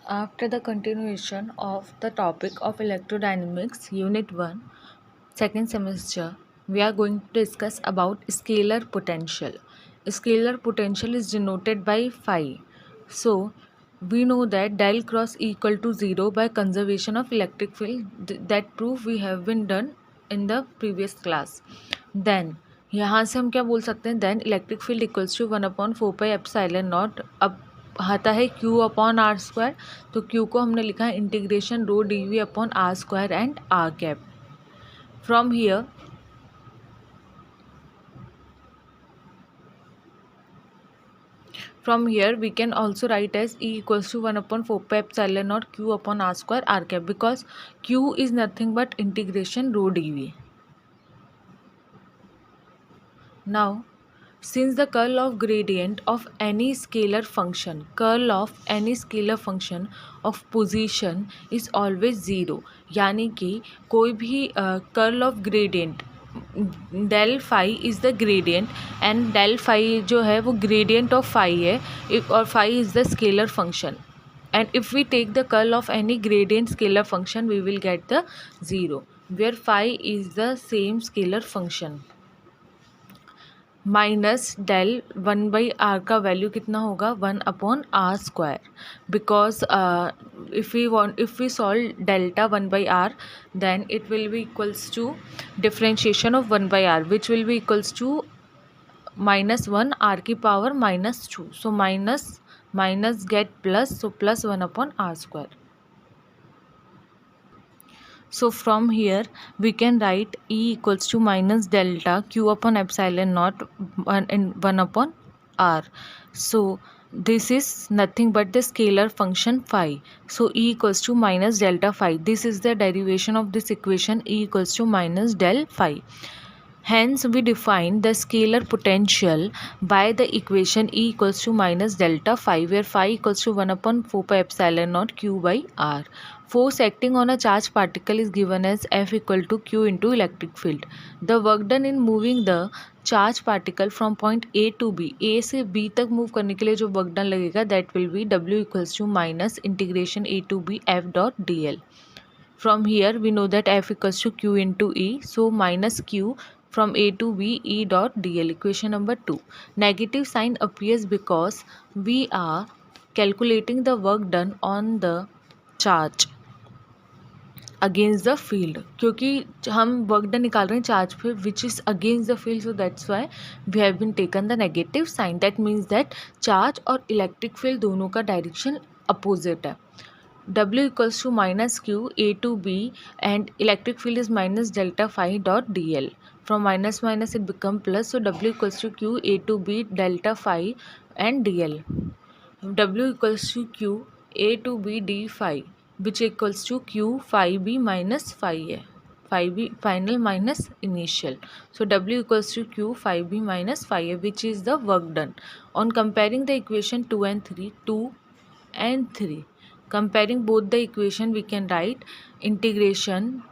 After the continuation of the topic of electrodynamics, Unit 1, second semester, we are going to discuss about scalar potential. Scalar potential is denoted by phi. So, we know that del cross equal to 0 by conservation of electric field. That proof we have been done in the previous class. Then, यहाँ से हम क्या बोल सकते हैं, then electric field equals to 1/4πε0 अब आता है Q अपॉन आर स्क्वायर. तो Q को हमने लिखा है integration rho D V upon R square and R cap. From here we can also write as E equals to 1/4πε0 Q upon r square r cap, because Q is nothing but integration rho dv. Now, since the curl of gradient of any scalar function of position is always 0, यानी कि कोई भी curl of gradient del phi is the gradient and del phi जो है वो gradient of phi है, और phi is the scalar function, and if we take the curl of any gradient scalar function we will get the 0, where phi is the same scalar function. Minus del 1/r का value कितना होगा 1/r square, because if we solve delta 1/r then it will be equals to differentiation of 1/r which will be equals to -1 r की power -2. so minus get plus, so plus 1/r square. So from here we can write E equals to minus delta Q upon epsilon naught 1/r. So this is nothing but the scalar function phi. So E equals to minus delta phi. This is the derivation of this equation, E equals to minus del phi. Hence, we define the scalar potential by the equation E equals to minus delta phi, where phi equals to 1/4πε0 Q by R. Force acting on a charged particle is given as F equal to Q into electric field. The work done in moving the charged particle from point A to B, A से B तक move करने के लिए जो work done लगेगा, that will be W equals to minus integration A to B F dot dl. From here we know that F equals to Q into E, so minus Q from A to B E dot dl. Equation number 2. Negative sign appears because we are calculating the work done on the charge against the field, क्योंकि हम work done निकाल रहे हैं charge पे which is against the field, so that's why we have been taken the negative sign. That means that charge और electric field दोनों का direction opposite है. W equals to minus Q A to B and electric field is minus delta phi dot dl. From minus minus it become plus, so W equals to Q A to B delta phi and dl. W equals to Q A to B d phi, which equals to Q phi B minus phi है, phi B final minus initial. So W equals to Q phi B minus phi है, which is the work done. On comparing the equation 2 and 3, comparing both the equation we can write integration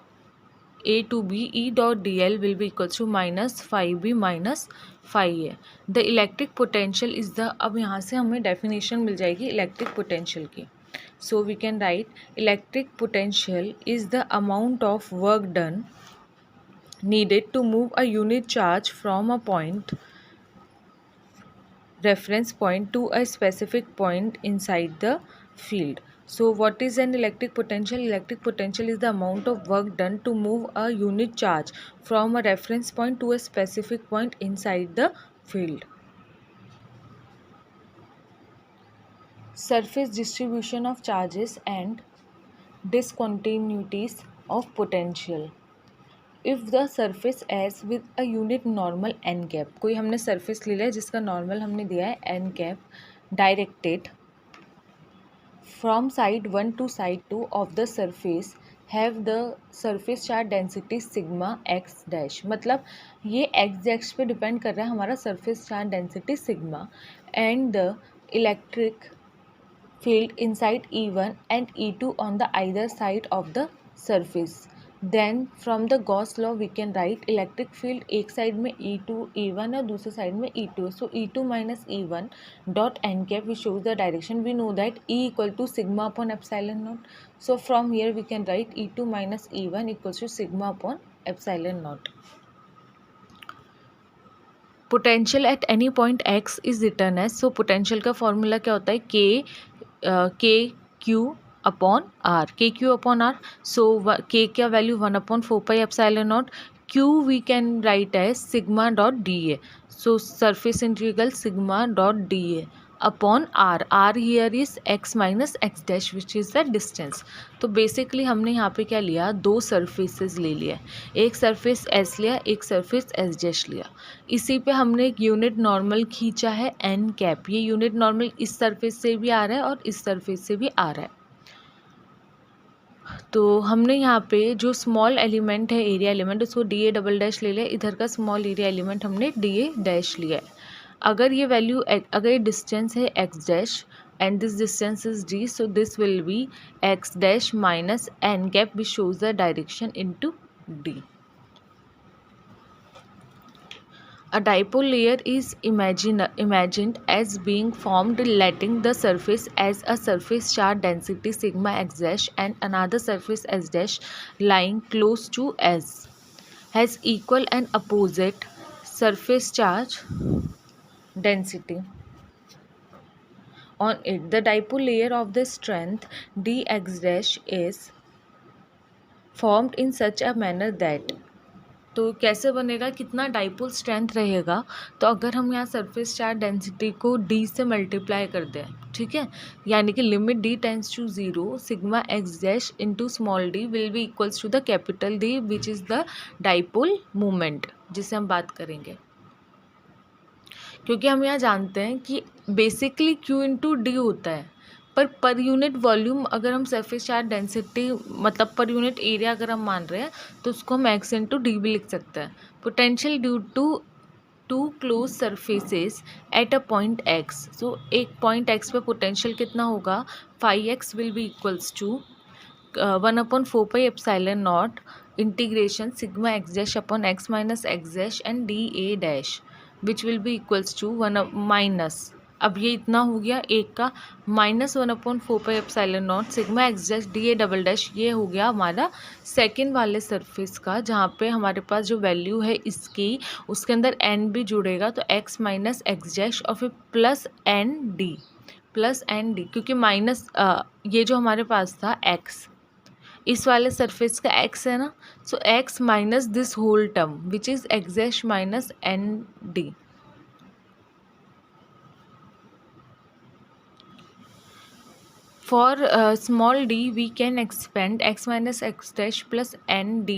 A to B E dot dl will be equals to minus phi B minus phi है. The electric potential is the, अब यहाँ से हमें definition मिल जाएगी electric potential की. So we can write electric potential is the amount of work done needed to move a unit charge from a point, reference point, to a specific point inside the field. So what is an electric potential? Electric potential is the amount of work done to move a unit charge from a reference point to a specific point inside the field. Surface distribution of charges and discontinuities of potential. If the surface S with a unit normal n cap, कोई हमने surface ले लिया जिसका normal हमने दिया है n cap, directed from side 1 to side 2 of the surface have the surface charge density sigma x dash. मतलब ये x dash पे डिपेंड कर रहा है हमारा surface charge density sigma, and the electric field inside E1 and E2 on the either side of the surface. Then from the Gauss law we can write electric field एक side में E2 E1 और दूसरे side में E2, so E2 minus E1 dot n cap we shows the direction, we know that E equal to sigma upon epsilon naught, so from here we can write E2 minus E1 equals to sigma upon epsilon naught. Potential at any point x is written as, so potential का formula क्या होता है, k q upon r, k q upon r. So k का value 1/4 epsilon naught, q we can write as sigma dot d A, so surface integral sigma dot d A upon r. R here is x minus x dash which is the distance. तो basically हमने यहाँ पे क्या लिया, दो surfaces ले लिया, एक सरफेस s लिया, एक सरफेस s डैश लिया. इसी पे हमने एक यूनिट नॉर्मल खींचा है एन कैप. ये यूनिट नॉर्मल इस सरफेस से भी आ रहा है और इस सरफेस से भी आ रहा है. तो हमने यहाँ पे जो स्मॉल एलिमेंट है एरिया एलिमेंट उसको डी ए डबल डैश ले लिया, इधर का स्मॉल एरिया एलिमेंट हमने डी ए डैश लिया है. अगर ये वैल्यू, अगर ये डिस्टेंस है x dash and this distance is d, so this will be x dash minus n cap which shows the direction into d. A dipole layer is imagined as being formed letting the surface as a surface charge density sigma x dash and another surface s dash lying close to s has equal and opposite surface charge density on it. The dipole layer of the strength dx dash is formed in such a manner that, तो कैसे बनेगा, कितना dipole strength रहेगा, तो अगर हम यहाँ surface charge density को d से मल्टीप्लाई कर दें, ठीक है, यानी कि limit d tends to 0 sigma x dash into small d will be equals to the capital D which is the dipole moment जिसे हम बात करेंगे. क्योंकि हम यहाँ जानते हैं कि बेसिकली Q इंटू डी होता है, पर यूनिट वॉल्यूम अगर हम सरफेस चार्ज डेंसिटी मतलब पर यूनिट एरिया अगर हम मान रहे हैं तो उसको हम एक्स इंटू डी भी लिख सकते हैं. Potential due to two close surfaces at a point X, so एक पॉइंट एक्स पे पोटेंशियल कितना होगा, 5x will be equals to 1/4 epsilon naught integration sigma x dash upon x minus x dash and D A dash which will be equals to 1 minus, अब ये इतना हो गया एक का, minus 1/4 epsilon naught sigma x dash D A double dash, ये हो गया हमारा सेकंड वाले सरफेस का, जहाँ पे हमारे पास जो वैल्यू है इसकी उसके अंदर एन भी जुड़ेगा, तो एक्स माइनस एक्स डैश और फिर प्लस एन डी, क्योंकि माइनस ये जो हमारे पास था एक्स, इस वाले सरफेस का एक्स है ना, so X minus this whole term which is X dash minus N D. For small d we can expand x minus x dash plus n d.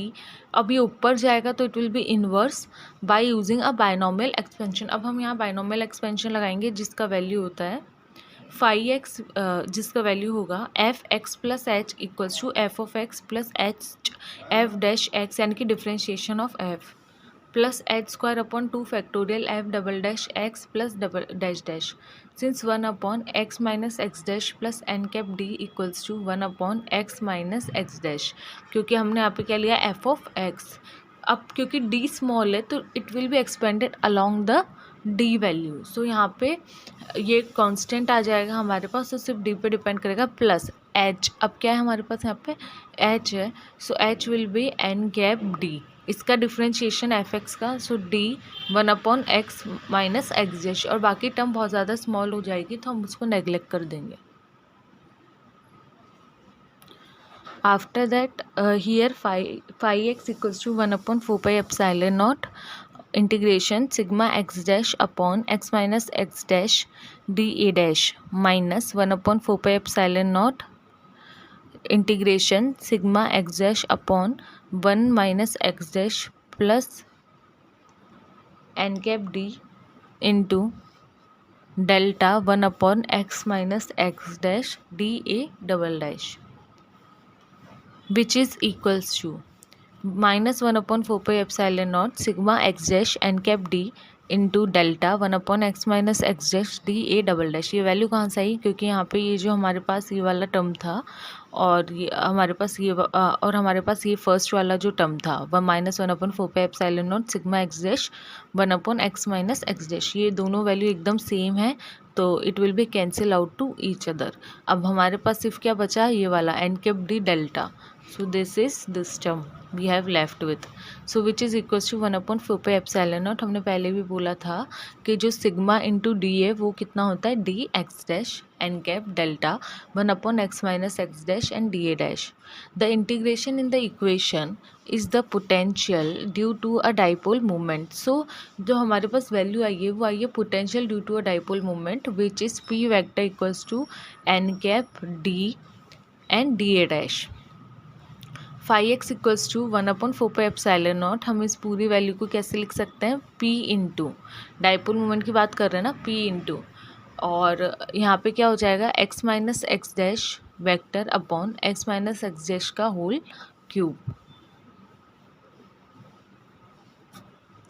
अब ये ऊपर जाएगा तो it will B inverse by using a binomial expansion. अब हम यहाँ binomial expansion लगाएंगे जिसका वैल्यू होता है 5x, जिसका वैल्यू होगा f x plus h equals to f of x plus h f dash x, यानी कि differentiation of f plus h square upon 2 factorial f double dash x plus double dash dash since 1 upon x minus x dash plus n cap d equals to 1 upon x minus x dash, क्योंकि हमने यहाँ पे क्या लिया F of x. अब क्योंकि D small है तो it will be expanded along the D value, so यहाँ पे ये कांस्टेंट आ जाएगा हमारे पास, तो सिर्फ डी पे डिपेंड करेगा प्लस एच. अब क्या है हमारे पास यहाँ पे एच है, so H will be N cap D, इसका डिफ्रेंशिएशन एफ एक्स का, so D 1 upon x minus x dash, और बाकी टर्म बहुत ज़्यादा स्मॉल हो जाएगी तो हम उसको नेग्लेक्ट कर देंगे. After that here 5x equals to 1/4 epsilon naught integration sigma x dash upon x minus x dash D A dash minus 1/4 epsilon naught integration sigma x dash upon 1 minus x dash plus n cap d into delta 1 upon x minus x dash D A double dash which is equals to -1/4 epsilon naught sigma x dash n cap d into delta 1/x-x D A double dash. ये value कहाँ से आई, क्योंकि यहाँ पे ये जो हमारे पास ये वाला टर्म था और ये हमारे पास ये फर्स्ट वाला जो टर्म था वह -1/4πε0 sigma x dash 1/x - x dash, ये दोनों वैल्यू एकदम सेम है तो it will be cancel out to each other. अब हमारे पास सिर्फ क्या बचा, ये वाला n cap D delta. So this is this term we have left with, so which is equals to 1/4πε0। हमने पहले भी बोला था कि जो सिग्मा इंटू डी है वो कितना होता है, D x dash n cap delta 1/x - x dash and D A dash. The integration in the equation is the potential due to a dipole movement. So जो हमारे पास वैल्यू आई है वो आई है potential due to a dipole movement which is P vector equals to n cap D and D A dash. Phi x equals to 1/4πε0। हम इस पूरी वैल्यू को कैसे लिख सकते हैं, P इंटू डाइपोल मोमेंट की बात कर रहे हैं ना, P इंटू, और यहाँ पे क्या हो जाएगा x - x dash vector upon x - x dash का whole cube.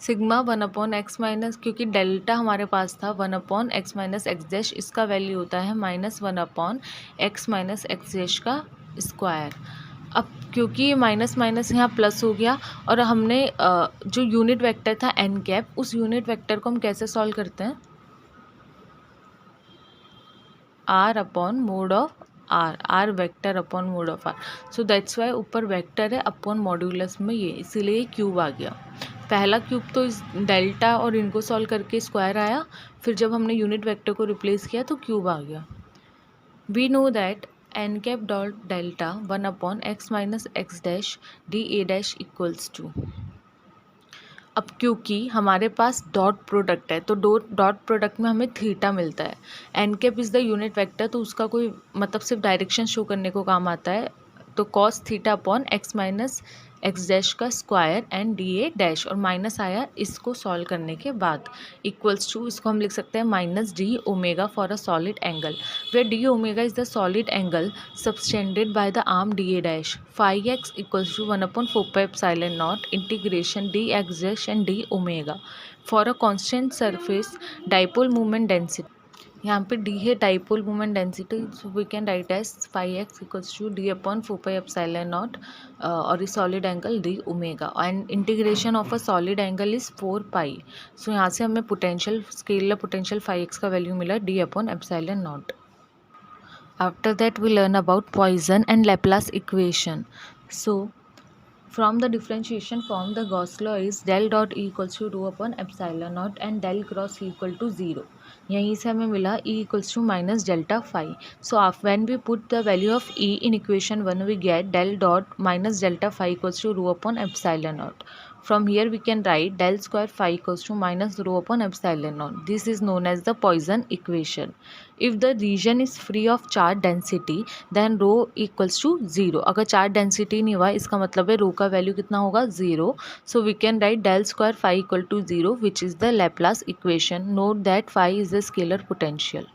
Sigma 1/x minus, क्योंकि डेल्टा हमारे पास था 1/x - x डैश, इसका वैल्यू होता है -1/x - x डैश का स्क्वायर। अब क्योंकि माइनस माइनस यहाँ प्लस हो गया और हमने जो यूनिट वेक्टर था एन कैप, उस यूनिट वेक्टर को हम कैसे सॉल्व करते हैं, r upon mod of r, r vector upon mod of r. So that's why ऊपर वेक्टर है अपॉन मॉड्यूलस में ये, इसीलिए क्यूब आ गया। पहला क्यूब तो इस डेल्टा और इनको सॉल्व करके स्क्वायर आया, फिर जब हमने यूनिट वेक्टर को रिप्लेस किया तो क्यूब आ गया। We know that n cap dot delta 1/x - x dash D A dash equals to, अब क्योंकि हमारे पास डॉट प्रोडक्ट है तो डॉट प्रोडक्ट में हमें थीटा मिलता है। N cap is the unit vector, तो उसका कोई मतलब सिर्फ डायरेक्शन शो करने को काम आता है, तो cos theta upon x - x dash का square and D A dash, और माइनस आया इसको सॉल्व करने के बाद, इक्वल्स टू, इसको हम लिख सकते हैं -d omega for a solid angle, where d omega is the solid angle subtended by the arm D A dash. Phi x equals to 1/4πε0 integration D x dash and D omega for a constant surface dipole moment density. यहाँ पे D है dipole moment density, so we can write as phi x equals to d/4πε0 और ये solid angle D omega, and integration of a solid angle is 4 pi. So यहाँ से हमें potential, scalar potential phi x का value मिला d/ε0। After that we learn about Poisson and Laplace equation. So from the differentiation form, the Gauss law is del dot E equals to rho upon epsilon naught and del cross E equal to 0. यहीं से हमें मिला E equals to minus delta phi. So when we put the value of E in equation 1, we get del dot minus delta phi equals to rho upon epsilon naught. From here we can write del square phi equals to minus rho upon epsilon naught. This is known as the Poisson equation. If the region is free of charge density, then rho equals to 0. अगर charge density नहीं हुआ इसका मतलब है रो का value कितना होगा, 0. So we can write del square phi equal to 0, which is the Laplace equation. Note that phi is the scalar potential.